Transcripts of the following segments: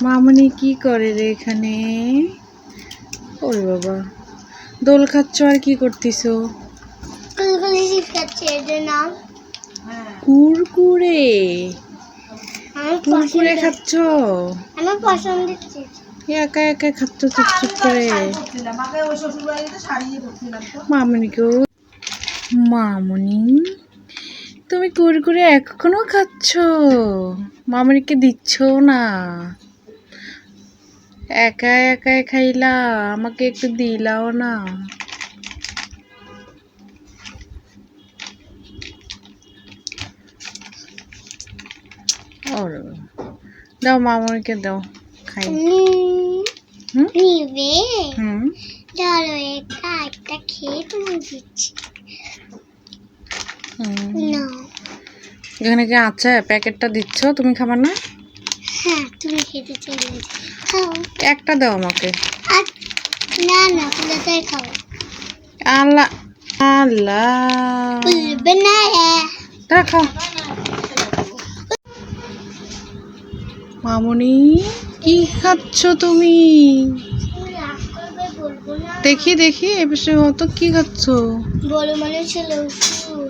মামনি কি করে রে এখানে? ওরে বাবা, দোল খাচ্ছ আর কি করতেছো? কুরকুরে কুরকুরে খাচ্ছ? আমার পছন্দের চিজ। একা একা খাচ্ছ চুপচুপ করে? মামনিকেও। মামনি, তুমি কুরকুরে এখনো খাচ্ছ? মামনিকে দিচ্ছ না? একা একা খাইলা, আমাকে একটু দিলাও না? ওরে দাও, মামনিকে দাও খাই। নিবে হুম, ধরো একটা খেয়ে তুমি দিচ্ছি। না, এখানে কি আছে? প্যাকেটটা দিচ্ছ, তুমি খাবার না? হ্যাঁ তুমি খেতে চলে খাও। একটা দাও আমাকে। না না পুরোটাই খাও। আল্লাহ আল্লাহ, বলবে না। খাও। মামনি, কি খাচ্ছ তুমি? দেখি দেখি এ বিষয়ে হতো কি খাচ্ছ? বড় মানুষের ওষুধ।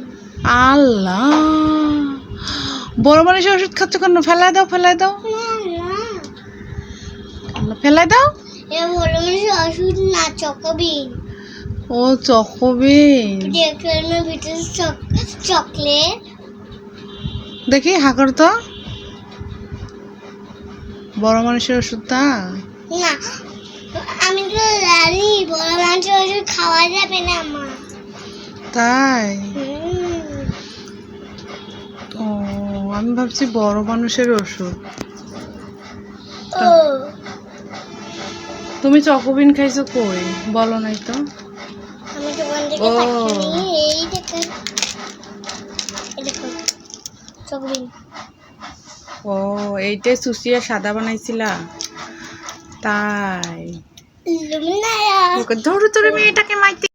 আল্লাহ, বড় মানুষের ওষুধ খাচ্ছ কেন? ফেলাই দাও, ফেলাই দাও, ফেলাই দাও। এ বড় মানুষের ওষুধ না, চকোবিন। ও চকোবিন। ভিতরে চকলেট। দেখি হাকর তো, বড় মানুষের ওষুধটা না, আমি তো জানি বড় মানুষের ওষুধ খাওয়া যাবে না মা। তাই? ও, আমি ভাবছি বড় মানুষের ওষুধ। তুমি চকোবিন খাইছো কই? বলো নাই তো। আমি দোকান থেকে পাঠিয়ে নিয়ে এই দেখেন, এই দেখুন চকোবিন। ও, এইটাই সুসিয়া সাদা বানাইছিলা? তাই? ধরো, তোর মেয়েটাকে মাইতে।